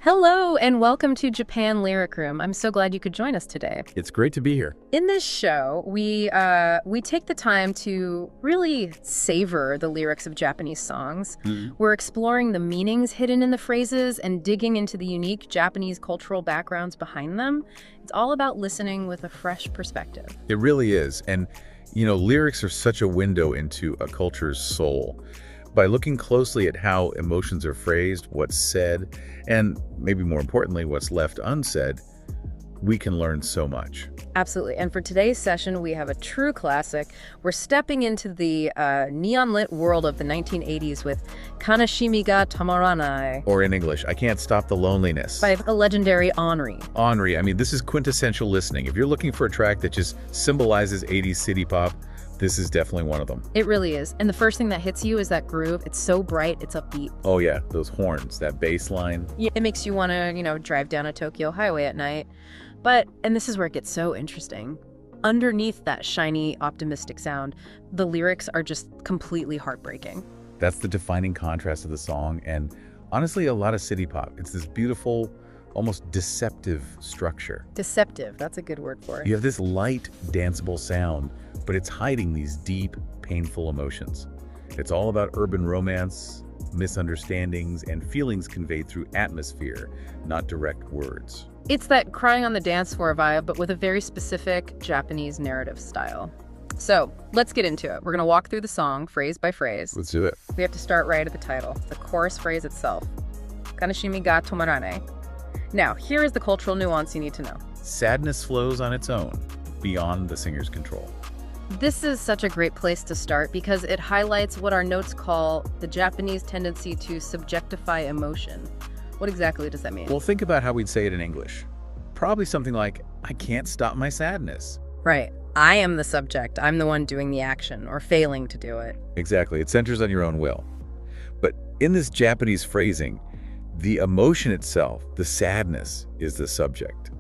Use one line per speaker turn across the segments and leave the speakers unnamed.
Hello and welcome to Japan Lyric Room. I'm so glad you could join us today.
It's great to be here.
In this show, we take the time to really savor the lyrics of Japanese songs. We're exploring the meanings hidden in the phrases and digging into the unique Japanese cultural backgrounds behind them. It's all about listening with a fresh perspective.
It really is. And, lyrics are such a window into a culture's soul. By looking closely at how emotions are phrased, what's said, and maybe more importantly, what's left unsaid, we can learn so much.
Absolutely. And for today's session, we have a true classic. We're stepping into the neon-lit world of the 1980s with Kanashimi ga to mara nai.
Or in English, I Can't Stop the Loneliness.
By the legendary Anri.
Anri, this is quintessential listening. If you're looking for a track that just symbolizes 80s city pop, this is definitely one of them.
It really is. And the first thing that hits you is that groove. It's so bright, it's upbeat.
Oh yeah, those horns, that bass line.
Yeah, it makes you want to, drive down a Tokyo highway at night. And this is where it gets so interesting. Underneath that shiny, optimistic sound, the lyrics are just completely heartbreaking.
That's the defining contrast of the song, and honestly, a lot of city pop. It's this beautiful, almost deceptive structure.
Deceptive, that's a good word for it.
You have this light, danceable sound, but it's hiding these deep, painful emotions. It's all about urban romance, misunderstandings, and feelings conveyed through atmosphere, not direct words.
It's that crying on the dance floor vibe, but with a very specific Japanese narrative style. So let's get into it. We're going to walk through the song, phrase by phrase.
Let's do it.
We have to start right at the title, the chorus phrase itself. Kanashimi ga to mara nai. Now, here is the cultural nuance you need to know.
Sadness flows on its own, beyond the singer's control.
This is such a great place to start because it highlights what our notes call the Japanese tendency to subjectify emotion. What exactly does that mean?
Well, think about how we'd say it in English. Probably something like, I can't stop my sadness.
Right. I am the subject. I'm the one doing the action or failing to do it.
Exactly. It centers on your own will. But in this Japanese phrasing, the emotion itself, the sadness, is the subject.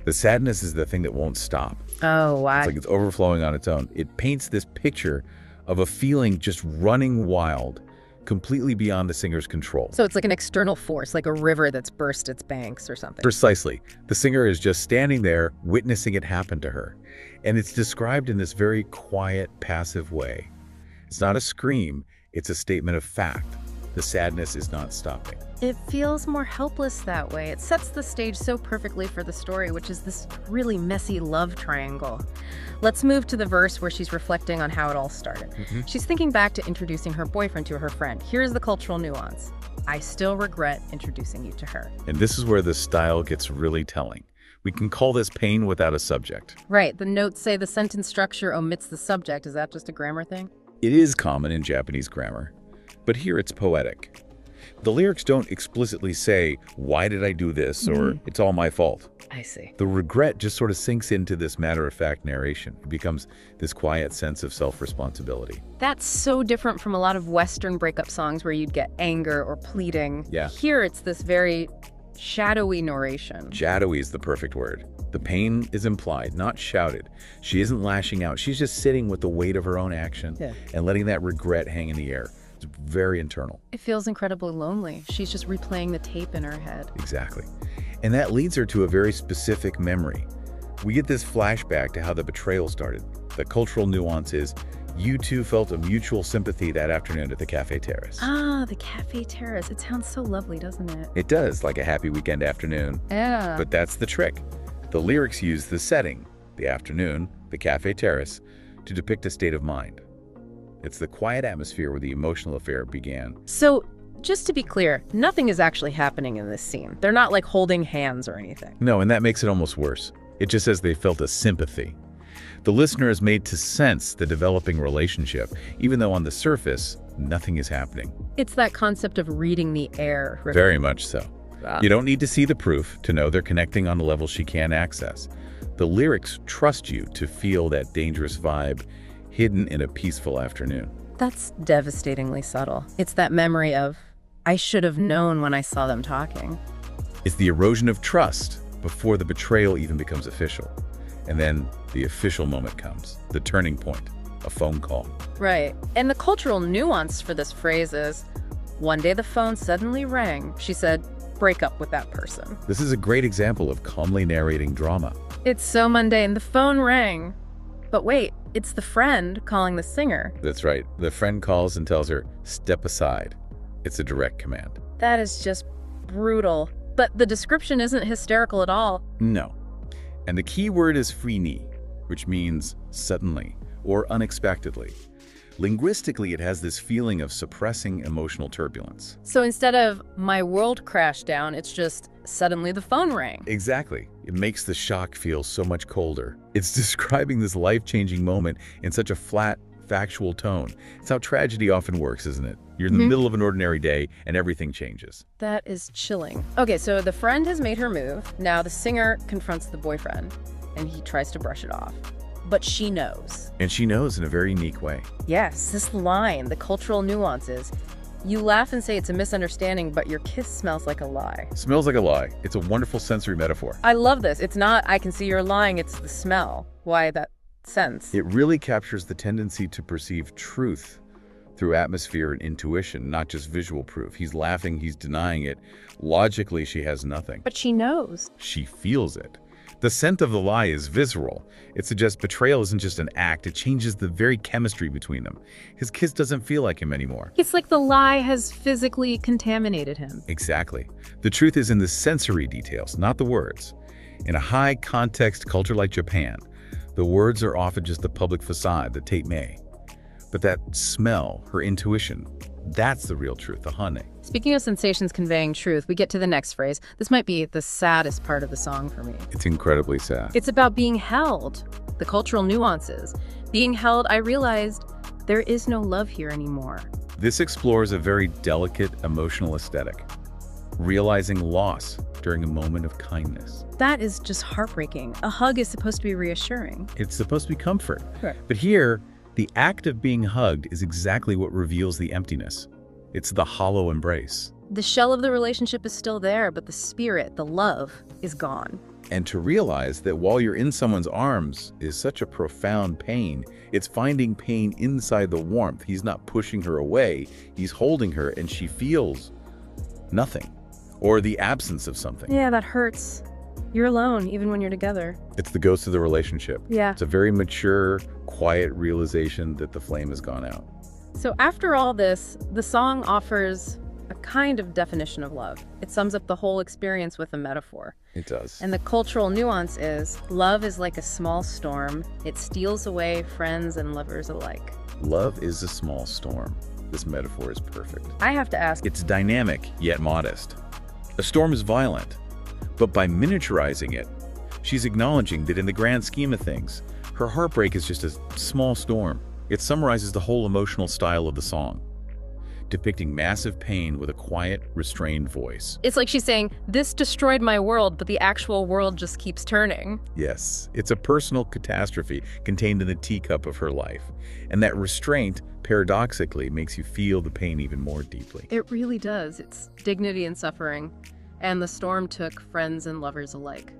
The sadness is the thing that won't stop.
Oh, wow.
It's like it's overflowing on its own. It paints this picture of a feeling just running wild, completely beyond the singer's control.
So it's like an external force, like a river that's burst its banks or something.
Precisely. The singer is just standing there, witnessing it happen to her. And it's described in this very quiet, passive way. It's not a scream, it's a statement of fact. The sadness is not stopping.
It feels more helpless that way. It sets the stage so perfectly for the story, which is this really messy love triangle. Let's move to the verse where she's reflecting on how it all started. She's thinking back to introducing her boyfriend to her friend. Here's the cultural nuance. I still regret introducing you to her.
And this is where the style gets really telling. We can call this pain without a subject.
Right. The notes say the sentence structure omits the subject. Is that just a grammar thing?
It is common in Japanese grammar, but here it's poetic. The lyrics don't explicitly say, why did I do this, or it's all my fault.
I see.
The regret just sort of sinks into this matter-of-fact narration. It becomes this quiet sense of self-responsibility.
That's so different from a lot of Western breakup songs where you'd get anger or pleading.
Yeah.
Here it's this very shadowy narration.
Shadowy is the perfect word. The pain is implied, not shouted. She isn't lashing out. She's just sitting with the weight of her own action and letting that regret hang in the air. It's very internal.
It feels incredibly lonely. She's just replaying the tape in her head.
Exactly. And that leads her to a very specific memory. We get this flashback to how the betrayal started. The cultural nuance is, you two felt a mutual sympathy that afternoon at the Cafe Terrace.
Ah, the Cafe Terrace. It sounds so lovely, doesn't it?
It does, like a happy weekend afternoon.
Yeah.
But that's the trick. The lyrics use the setting, the afternoon, the Cafe Terrace, to depict a state of mind. It's the quiet atmosphere where the emotional affair began.
So, just to be clear, nothing is actually happening in this scene. They're not like holding hands or anything.
No, and that makes it almost worse. It just says they felt a sympathy. The listener is made to sense the developing relationship, even though on the surface, nothing is happening.
It's that concept of reading the air.
Very much so. You don't need to see the proof to know they're connecting on a level she can't access. The lyrics trust you to feel that dangerous vibe hidden in a peaceful afternoon.
That's devastatingly subtle. It's that memory of, I should have known when I saw them talking.
It's the erosion of trust before the betrayal even becomes official. And then the official moment comes, the turning point, a phone call.
Right. And the cultural nuance for this phrase is, one day the phone suddenly rang. She said, break up with that person.
This is a great example of calmly narrating drama.
It's so mundane. The phone rang. But wait, it's the friend calling the singer.
That's right. The friend calls and tells her, "Step aside." It's a direct command.
That is just brutal. But the description isn't hysterical at all.
No. And the key word is "free-ni," which means suddenly or unexpectedly. Linguistically, it has this feeling of suppressing emotional turbulence.
So instead of "my world crashed down," it's just "suddenly the phone rang."
Exactly. It makes the shock feel so much colder. It's describing this life-changing moment in such a flat, factual tone. It's how tragedy often works, isn't it? You're in the middle of an ordinary day and everything changes.
That is chilling. Okay, so the friend has made her move. Now the singer confronts the boyfriend, and he tries to brush it off. But she knows.
And she knows in a very unique way.
Yes, this line, the cultural nuances. You laugh and say it's a misunderstanding, but your kiss smells like a lie.
Smells like a lie. It's a wonderful sensory metaphor.
I love this. It's not, "I can see you're lying," it's the smell. Why that sense?
It really captures the tendency to perceive truth through atmosphere and intuition, not just visual proof. He's laughing, he's denying it. Logically, she has nothing.
But she knows.
She feels it. The scent of the lie is visceral. It suggests betrayal isn't just an act, it changes the very chemistry between them. His kiss doesn't feel like him anymore.
It's like the lie has physically contaminated him.
Exactly. The truth is in the sensory details, not the words. In a high-context culture like Japan, the words are often just the public facade, the tape-me. But that smell, her intuition, that's the real truth, the hane.
Speaking of sensations conveying truth, we get to the next phrase. This might be the saddest part of the song for me.
It's incredibly sad.
It's about being held, the cultural nuances. Being held, I realized there is no love here anymore.
This explores a very delicate emotional aesthetic, realizing loss during a moment of kindness.
That is just heartbreaking. A hug is supposed to be reassuring.
It's supposed to be comfort.
Sure.
But here, the act of being hugged is exactly what reveals the emptiness. It's the hollow embrace.
The shell of the relationship is still there, but the spirit, the love, is gone.
And to realize that while you're in someone's arms is such a profound pain, it's finding pain inside the warmth. He's not pushing her away, he's holding her, and she feels nothing, or the absence of something.
Yeah, that hurts. You're alone, even when you're together.
It's the ghost of the relationship.
Yeah.
It's a very mature, quiet realization that the flame has gone out.
So after all this, the song offers a kind of definition of love. It sums up the whole experience with a metaphor.
It does.
And the cultural nuance is, love is like a small storm. It steals away friends and lovers alike.
Love is a small storm. This metaphor is perfect.
I have to ask,
It's dynamic, yet modest. A storm is violent, but by miniaturizing it, she's acknowledging that in the grand scheme of things, her heartbreak is just a small storm. It summarizes the whole emotional style of the song, depicting massive pain with a quiet, restrained voice.
it's like she's saying, this destroyed my world, but the actual world just keeps turning.
Yes, it's a personal catastrophe contained in the teacup of her life. And that restraint, paradoxically, makes you feel the pain even more deeply.
It really does. It's dignity and suffering. And the storm took friends and lovers alike.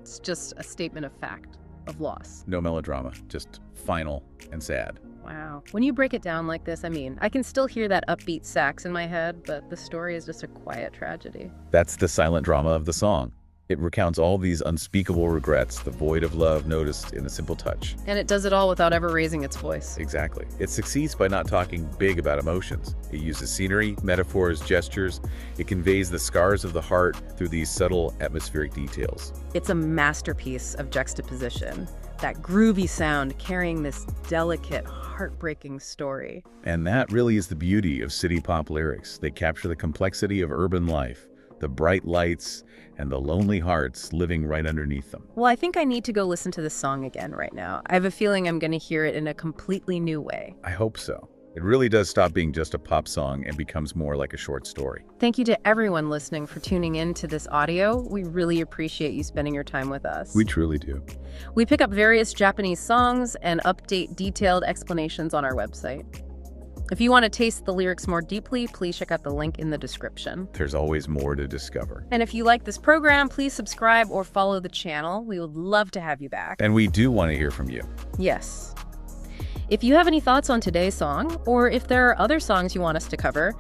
It's just a statement of fact, of loss.
No melodrama, just final and sad.
Wow. When you break it down like this, I mean, I can still hear that upbeat sax in my head, but the story is just a quiet tragedy.
That's the silent drama of the song. It recounts all these unspeakable regrets, the void of love noticed in a simple touch.
And it does it all without ever raising its voice.
Exactly. It succeeds by not talking big about emotions. It uses scenery, metaphors, gestures. It conveys the scars of the heart through these subtle atmospheric details.
It's a masterpiece of juxtaposition. That groovy sound carrying this delicate, heartbreaking story.
And that really is the beauty of city pop lyrics. They capture the complexity of urban life, the bright lights, and the lonely hearts living right underneath them.
Well, I think I need to go listen to this song again right now. I have a feeling I'm going to hear it in a completely new way.
I hope so. It really does stop being just a pop song and becomes more like a short story.
Thank you to everyone listening for tuning in to this audio. We really appreciate you spending your time with us.
We truly do.
We pick up various Japanese songs and update detailed explanations on our website. If you want to taste the lyrics more deeply, please check out the link in the description.
There's always more to discover.
And if you like this program, please subscribe or follow the channel. We would love to have you back.
And we do want to hear from you.
Yes. If you have any thoughts on today's song, or if there are other songs you want us to cover,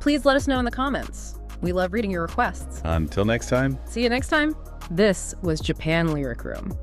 please let us know in the comments. We love reading your requests.
Until next time.
See you next time. This was Japan Lyric Room.